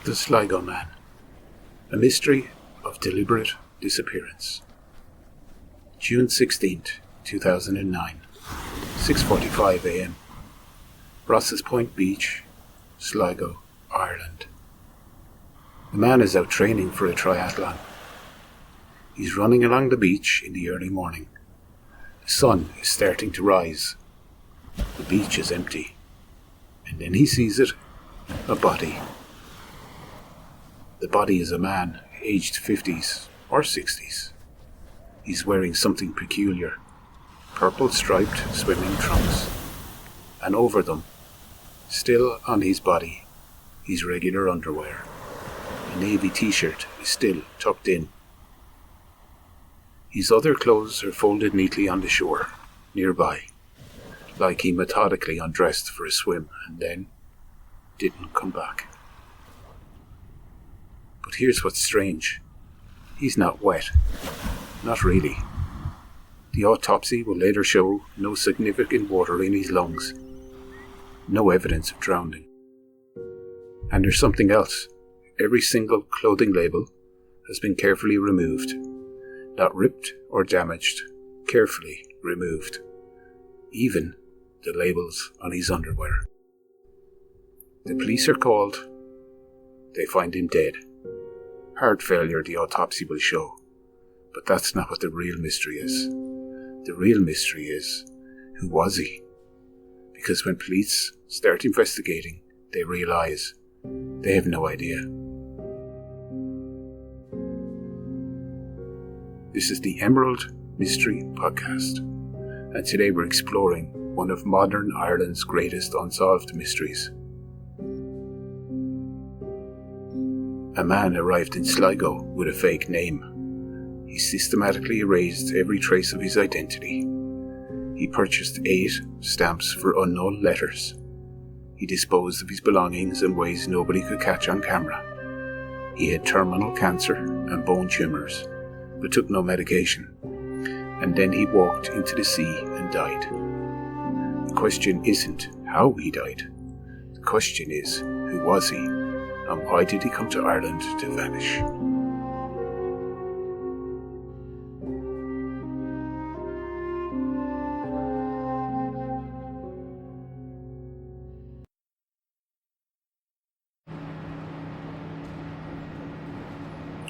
The Sligo Man. A mystery of deliberate disappearance. June 16th, 2009. 6:45 a.m. Ross's Point Beach, Sligo, Ireland. The man is out training for a triathlon. He's running along the beach in the early morning. The sun is starting to rise. The beach is empty. And then he sees it, a body. The body is a man, aged 50s or 60s. He's wearing something peculiar, purple striped swimming trunks. And over them, still on his body, his regular underwear. A navy t-shirt is still tucked in. His other clothes are folded neatly on the shore, nearby, like he methodically undressed for a swim and then didn't come back. But here's what's strange. He's not wet. Not really. The autopsy will later show no significant water in his lungs. No evidence of drowning. And there's something else. Every single clothing label has been carefully removed. Not ripped or damaged. Carefully removed. Even the labels on his underwear. The police are called. They find him dead. Heart failure, the autopsy will show. But that's not what the real mystery is. The real mystery is, who was he? Because when police start investigating, they realise they have no idea. This is the Emerald Mystery Podcast, and today we're exploring one of modern Ireland's greatest unsolved mysteries. A man arrived in Sligo with a fake name. He systematically erased every trace of his identity. He purchased 8 stamps for unknown letters. He disposed of his belongings in ways nobody could catch on camera. He had terminal cancer and bone tumours, but took no medication. And then he walked into the sea and died. The question isn't how he died. The question is, who was he? And why did he come to Ireland to vanish?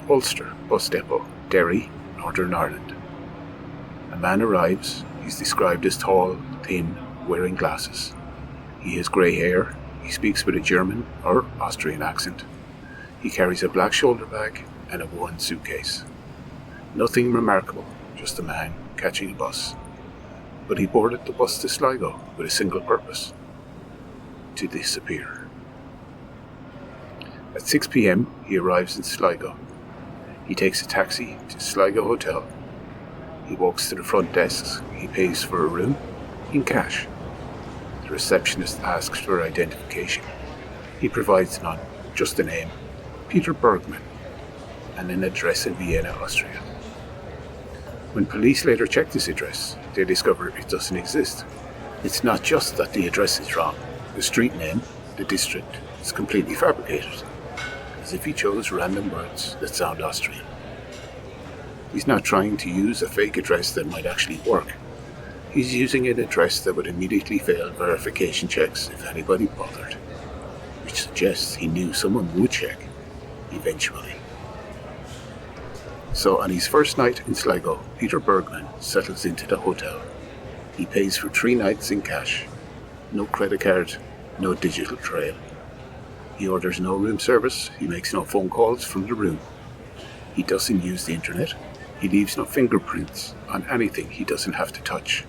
Ulster Bus Depot, Derry, Northern Ireland. A man arrives. He's described as tall, thin, wearing glasses. He has grey hair. He speaks with a German or Austrian accent. He carries a black shoulder bag and a worn suitcase. Nothing remarkable, just a man catching a bus. But he boarded the bus to Sligo with a single purpose: to disappear. At 6 p.m, he arrives in Sligo. He takes a taxi to Sligo Hotel. He walks to the front desk. He pays for a room in cash. The receptionist asks for identification. He provides none, just a name, Peter Bergmann, and an address in Vienna, Austria. When police later check this address, they discover it doesn't exist. It's not just that the address is wrong. The street name, the district, is completely fabricated, as if he chose random words that sound Austrian. He's not trying to use a fake address that might actually work. He's using an address that would immediately fail verification checks if anybody bothered, which suggests he knew someone would check, eventually. So on his first night in Sligo, Peter Bergmann settles into the hotel. He pays for 3 nights in cash. No credit card, no digital trail. He orders no room service. He makes no phone calls from the room. He doesn't use the internet. He leaves no fingerprints on anything he doesn't have to touch.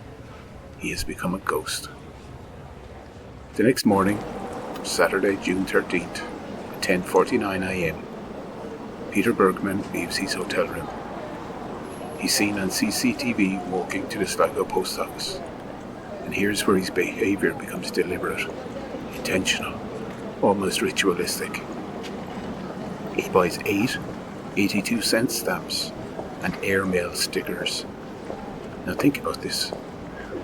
He has become a ghost. The next morning, Saturday, June 13th, at 10:49 a.m, Peter Bergmann leaves his hotel room. He's seen on CCTV walking to the Sligo post office. And here's where his behaviour becomes deliberate, intentional, almost ritualistic. He buys 8 82-cent stamps and airmail stickers. Now think about this.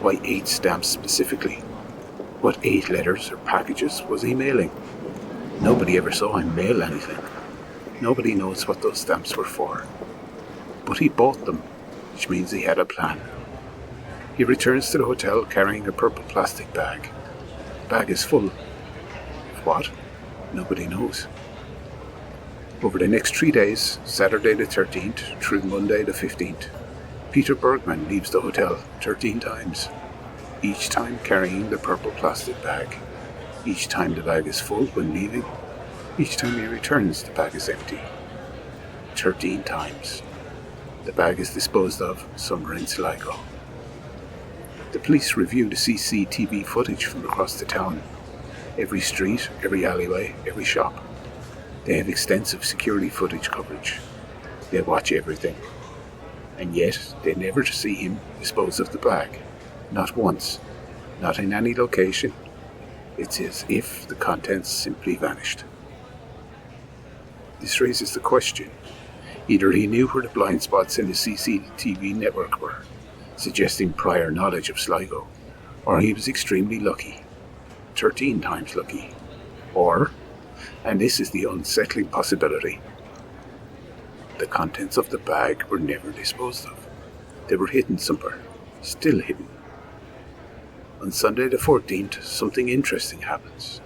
Why 8 stamps specifically? What 8 letters or packages was he mailing? Nobody ever saw him mail anything. Nobody knows what those stamps were for. But he bought them, which means he had a plan. He returns to the hotel carrying a purple plastic bag. The bag is full. Of what? Nobody knows. Over the next 3 days, Saturday the 13th through Monday the 15th, Peter Bergmann leaves the hotel 13 times, each time carrying the purple plastic bag. Each time the bag is full when leaving. Each time he returns, the bag is empty. 13 times. The bag is disposed of somewhere in Sligo. The police review the CCTV footage from across the town. Every street, every alleyway, every shop. They have extensive security footage coverage. They watch everything. And yet, they never see him dispose of the bag. Not once. Not in any location. It's as if the contents simply vanished. This raises the question. Either he knew where the blind spots in the CCTV network were, suggesting prior knowledge of Sligo, or he was extremely lucky, 13 times lucky, or, and this is the unsettling possibility, the contents of the bag were never disposed of. They were hidden somewhere, still hidden. On Sunday the 14th, something interesting happens.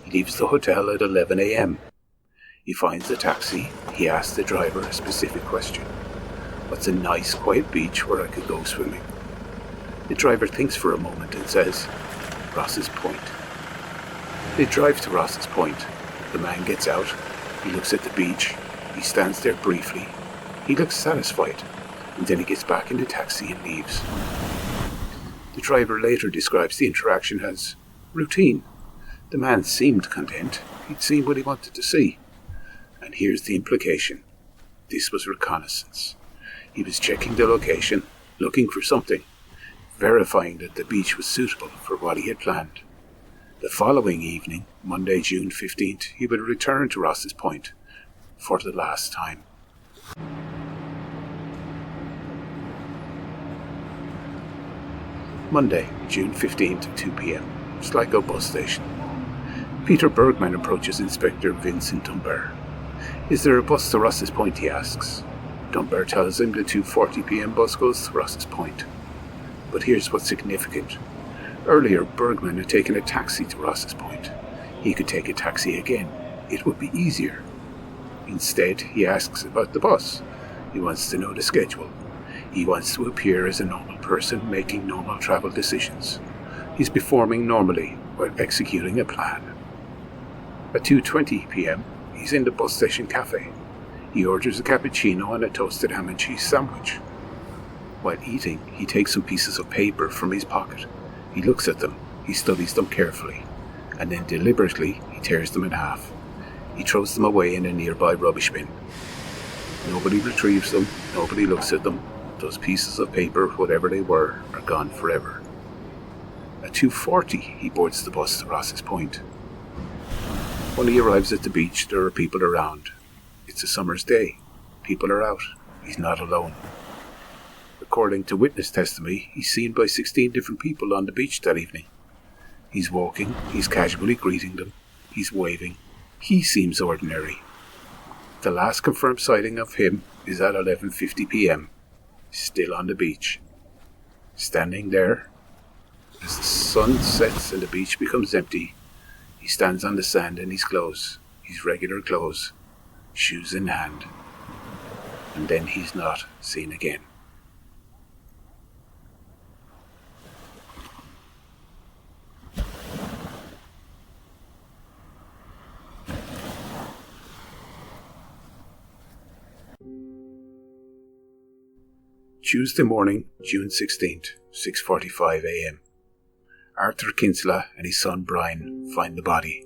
He leaves the hotel at 11 a.m. He finds a taxi. He asks the driver a specific question. What's a nice, quiet beach where I could go swimming? The driver thinks for a moment and says, Ross's Point. They drive to Ross's Point. The man gets out. He looks at the beach. He stands there briefly. He looks satisfied, and then he gets back in the taxi and leaves. The driver later describes the interaction as routine. The man seemed content. He'd seen what he wanted to see. And here's the implication. This was reconnaissance. He was checking the location, looking for something, verifying that the beach was suitable for what he had planned. The following evening, Monday, June 15th, he would return to Ross's Point for the last time. Monday, June 15th, 2 p.m, Sligo bus station. Peter Bergmann approaches Inspector Vincent Dunbar. Is there a bus to Ross's Point, he asks. Dunbar tells him the 2:40 p.m. bus goes to Ross's Point. But here's what's significant. Earlier, Bergmann had taken a taxi to Ross's Point. He could take a taxi again. It would be easier. Instead, he asks about the bus. He wants to know the schedule. He wants to appear as a normal person making normal travel decisions. He's performing normally while executing a plan. At 2:20 p.m, he's in the bus station cafe. He orders a cappuccino and a toasted ham and cheese sandwich. While eating, he takes some pieces of paper from his pocket. He looks at them, he studies them carefully, and then deliberately he tears them in half. He throws them away in a nearby rubbish bin. Nobody retrieves them, nobody looks at them. Those pieces of paper, whatever they were, are gone forever. At 2:40, he boards the bus to Ross's Point. When he arrives at the beach, there are people around. It's a summer's day. People are out. He's not alone. According to witness testimony, he's seen by 16 different people on the beach that evening. He's walking, he's casually greeting them, he's waving. He seems ordinary. The last confirmed sighting of him is at 11:50 p.m, still on the beach. Standing there, as the sun sets and the beach becomes empty, he stands on the sand in his clothes, his regular clothes, shoes in hand. And then he's not seen again. Tuesday morning, June 16th, 6:45 a.m. Arthur Kinsella and his son Brian find the body.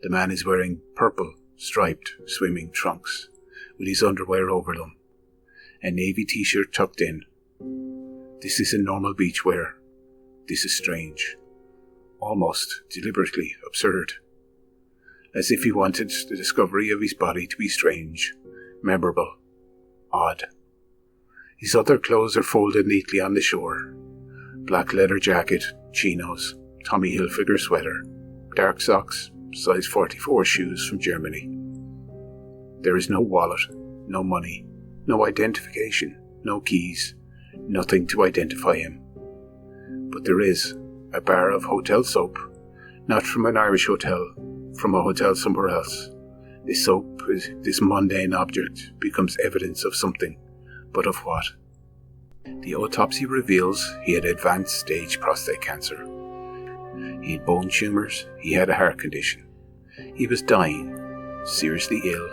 The man is wearing purple, striped swimming trunks, with his underwear over them, a navy t-shirt tucked in. This isn't normal beach wear. This is strange. Almost deliberately absurd. As if he wanted the discovery of his body to be strange, memorable, odd. His other clothes are folded neatly on the shore. Black leather jacket, chinos, Tommy Hilfiger sweater, dark socks, size 44 shoes from Germany. There is no wallet, no money, no identification, no keys, nothing to identify him. But there is a bar of hotel soap, not from an Irish hotel, from a hotel somewhere else. This soap, this mundane object, becomes evidence of something, but of what? The autopsy reveals he had advanced stage prostate cancer. He had bone tumours, he had a heart condition. He was dying, seriously ill,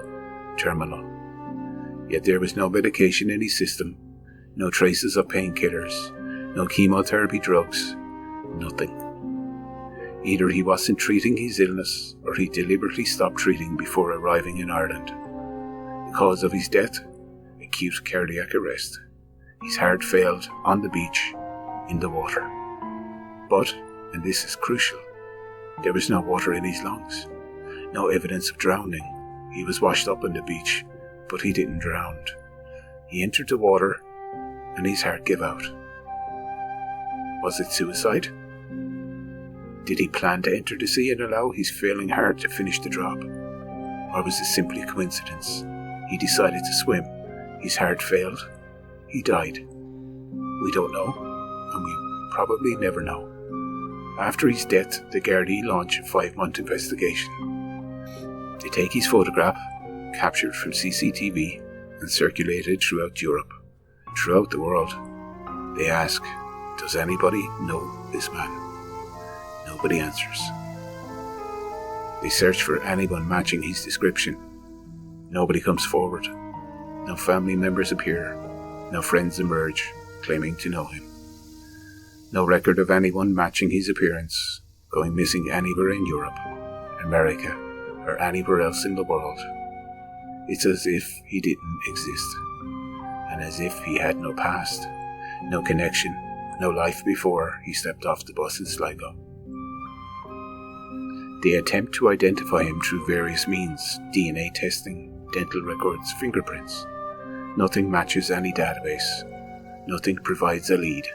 terminal. Yet there was no medication in his system, no traces of painkillers, no chemotherapy drugs, nothing. Either he wasn't treating his illness, or he deliberately stopped treating before arriving in Ireland. The cause of his death? Acute cardiac arrest. His heart failed on the beach, in the water. But, and this is crucial, there was no water in his lungs. No evidence of drowning. He was washed up on the beach, but he didn't drown. He entered the water, and his heart gave out. Was it suicide? Did he plan to enter the sea and allow his failing heart to finish the job? Or was it simply coincidence? He decided to swim. His heart failed. He died. We don't know, and we probably never know. After his death, the Gardaí launch a 5-month investigation. They take his photograph, captured from CCTV, and circulated throughout Europe, throughout the world. They ask, does anybody know this man? Nobody answers. They search for anyone matching his description. Nobody comes forward. No family members appear. No friends emerge, claiming to know him. No record of anyone matching his appearance, going missing anywhere in Europe, America, or anywhere else in the world. It's as if he didn't exist, and as if he had no past, no connection, no life before he stepped off the bus in Sligo. They attempt to identify him through various means: DNA testing, dental records, fingerprints. Nothing matches any database. Nothing provides a lead.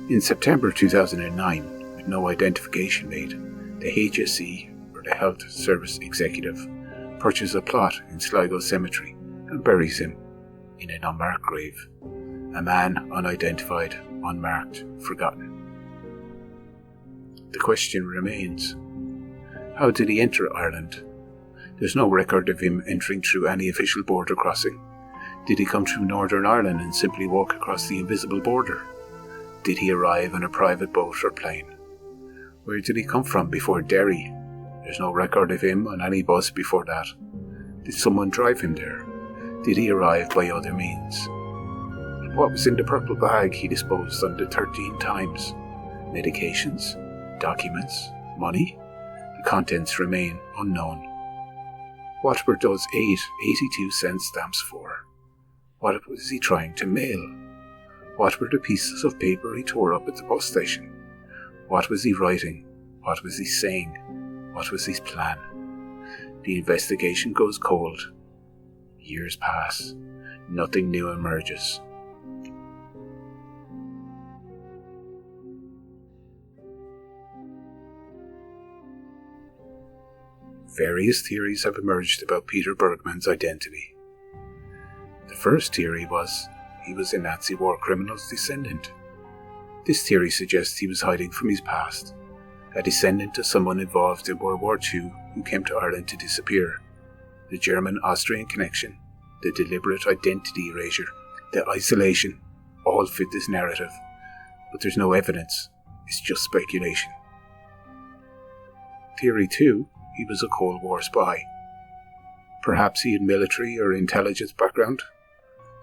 In September 2009, with no identification made, the HSE, or the Health Service Executive, purchases a plot in Sligo Cemetery and buries him in an unmarked grave. A man unidentified, unmarked, forgotten. The question remains, how did he enter Ireland? There's no record of him entering through any official border crossing. Did he come through Northern Ireland and simply walk across the invisible border? Did he arrive on a private boat or plane? Where did he come from before Derry? There's no record of him on any bus before that. Did someone drive him there? Did he arrive by other means? And what was in the purple bag he disposed on the 13 times? Medications? Documents? Money? The contents remain unknown. What were those 8 82-cent stamps for? What was he trying to mail? What were the pieces of paper he tore up at the bus station? What was he writing? What was he saying? What was his plan? The investigation goes cold. Years pass. Nothing new emerges. Various theories have emerged about Peter Bergmann's identity. The first theory was he was a Nazi war criminal's descendant. This theory suggests he was hiding from his past, a descendant of someone involved in World War II who came to Ireland to disappear. The German-Austrian connection, the deliberate identity erasure, the isolation, all fit this narrative, but there's no evidence, it's just speculation. Theory 2, he was a Cold War spy. Perhaps he had military or intelligence background.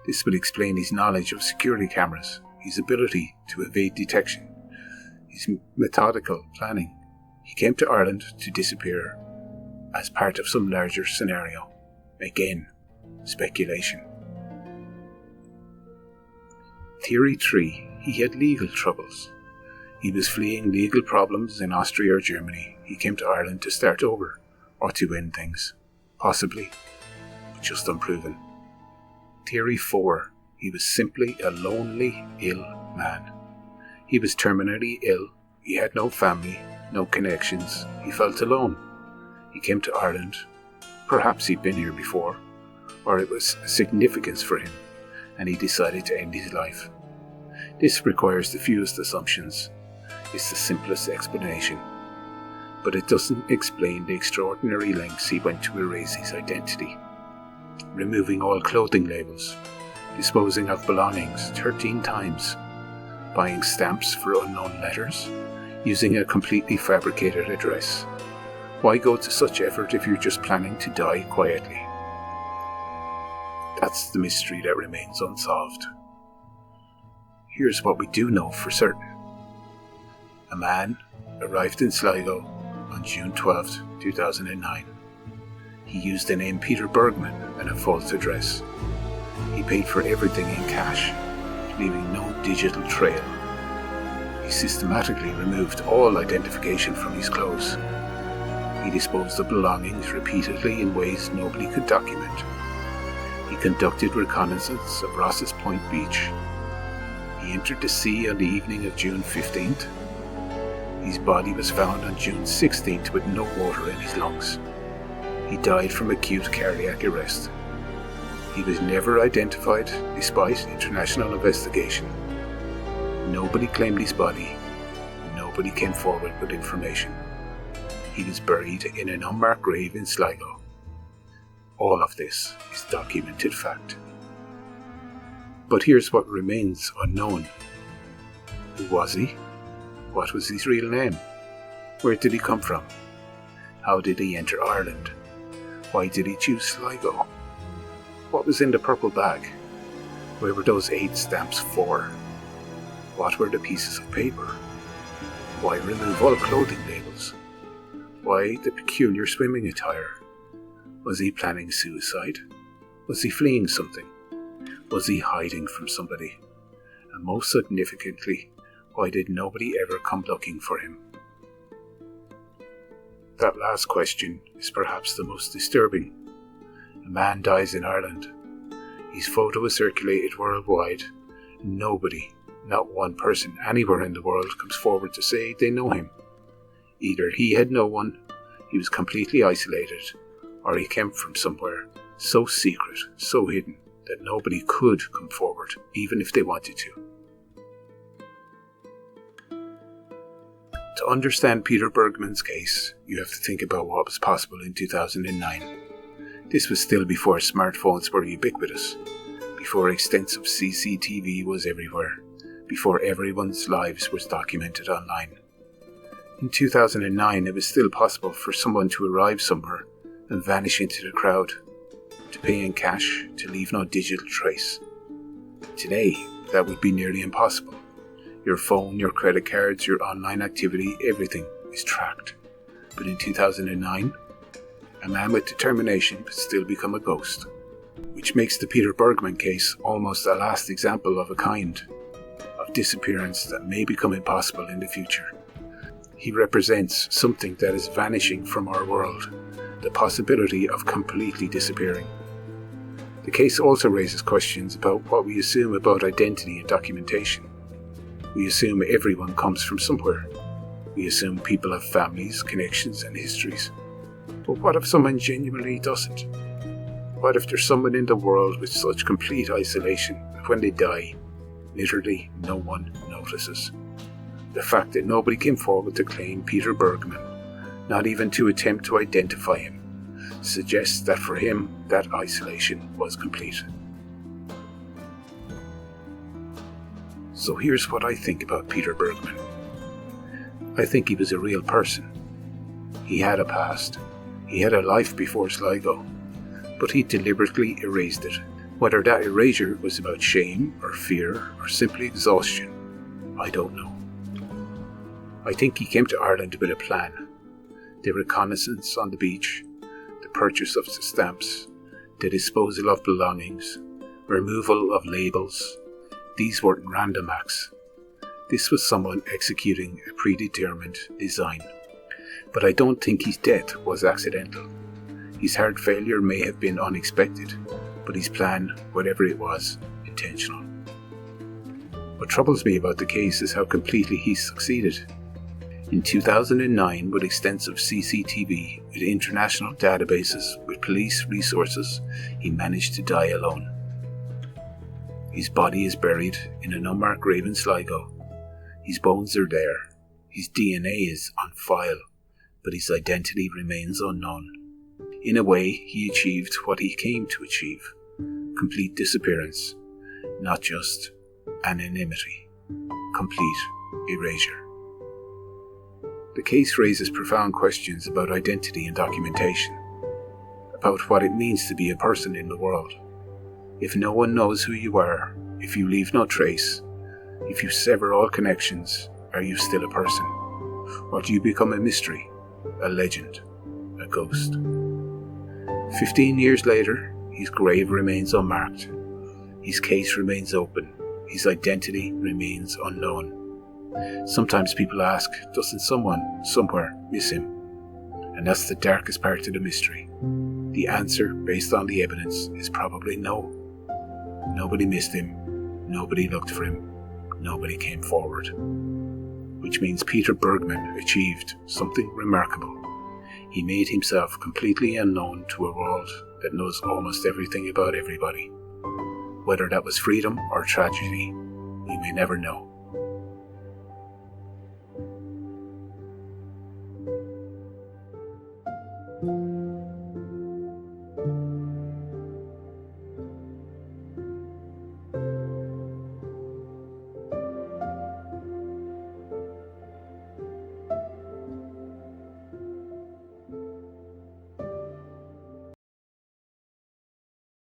This would explain his knowledge of security cameras, his ability to evade detection, his methodical planning. He came to Ireland to disappear as part of some larger scenario. Again, speculation. Theory 3, he had legal troubles. He was fleeing legal problems in Austria or Germany. He came to Ireland to start over, or to end things. Possibly, but just unproven. Theory 4, he was simply a lonely, ill man. He was terminally ill. He had no family, no connections. He felt alone. He came to Ireland. Perhaps he'd been here before, or it was significance for him, and he decided to end his life. This requires the fewest assumptions. It's the simplest explanation. But it doesn't explain the extraordinary lengths he went to erase his identity. Removing all clothing labels, disposing of belongings 13 times, buying stamps for unknown letters, using a completely fabricated address. Why go to such effort if you're just planning to die quietly? That's the mystery that remains unsolved. Here's what we do know for certain. A man arrived in Sligo on June 12, 2009. He used the name Peter Bergmann and a false address. He paid for everything in cash, leaving no digital trail. He systematically removed all identification from his clothes. He disposed of belongings repeatedly in ways nobody could document. He conducted reconnaissance of Ross's Point Beach. He entered the sea on the evening of June 15th. His body was found on June 16th with no water in his lungs. He died from acute cardiac arrest. He was never identified despite international investigation. Nobody claimed his body. Nobody came forward with information. He was buried in an unmarked grave in Sligo. All of this is documented fact. But here's what remains unknown. Who was he? What was his real name? Where did he come from? How did he enter Ireland? Why did he choose Sligo? What was in the purple bag? Where were those 8 stamps for? What were the pieces of paper? Why remove all clothing labels? Why the peculiar swimming attire? Was he planning suicide? Was he fleeing something? Was he hiding from somebody? And most significantly, why did nobody ever come looking for him? That last question is perhaps the most disturbing. A man dies in Ireland. His photo is circulated worldwide. Nobody, not one person anywhere in the world, comes forward to say they know him. Either he had no one, he was completely isolated, or he came from somewhere so secret, so hidden, that nobody could come forward, even if they wanted to. To understand Peter Bergmann's case, you have to think about what was possible in 2009. This was still before smartphones were ubiquitous, before extensive CCTV was everywhere, before everyone's lives was documented online. In 2009, it was still possible for someone to arrive somewhere and vanish into the crowd, to pay in cash, to leave no digital trace. Today, that would be nearly impossible. Your phone, your credit cards, your online activity, everything is tracked. But in 2009, a man with determination could still become a ghost, which makes the Peter Bergmann case almost a last example of a kind, of disappearance that may become impossible in the future. He represents something that is vanishing from our world, the possibility of completely disappearing. The case also raises questions about what we assume about identity and documentation. We assume everyone comes from somewhere. We assume people have families, connections, and histories. But what if someone genuinely doesn't? What if there's someone in the world with such complete isolation that when they die, literally no one notices? The fact that nobody came forward to claim Peter Bergmann, not even to attempt to identify him, suggests that for him, that isolation was complete. So here's what I think about Peter Bergmann. I think he was a real person. He had a past. He had a life before Sligo. But he deliberately erased it. Whether that erasure was about shame or fear or simply exhaustion, I don't know. I think he came to Ireland with a plan. The reconnaissance on the beach, the purchase of the stamps, the disposal of belongings, removal of labels. These weren't random acts. This was someone executing a predetermined design. But I don't think his death was accidental. His heart failure may have been unexpected, but his plan, whatever it was, intentional. What troubles me about the case is how completely he succeeded. In 2009, with extensive CCTV, with international databases, with police resources, he managed to die alone. His body is buried in an unmarked grave in Sligo. His bones are there. His DNA is on file, but his identity remains unknown. In a way, he achieved what he came to achieve: complete disappearance, not just anonymity, complete erasure. The case raises profound questions about identity and documentation, about what it means to be a person in the world. If no one knows who you are, if you leave no trace, if you sever all connections, are you still a person? Or do you become a mystery, a legend, a ghost? 15 years later, his grave remains unmarked. His case remains open. His identity remains unknown. Sometimes people ask, doesn't someone, somewhere, miss him? And that's the darkest part of the mystery. The answer, based on the evidence, is probably no. Nobody missed him. Nobody looked for him. Nobody came forward. Which means Peter Bergmann achieved something remarkable. He made himself completely unknown to a world that knows almost everything about everybody. Whether that was freedom or tragedy, we may never know.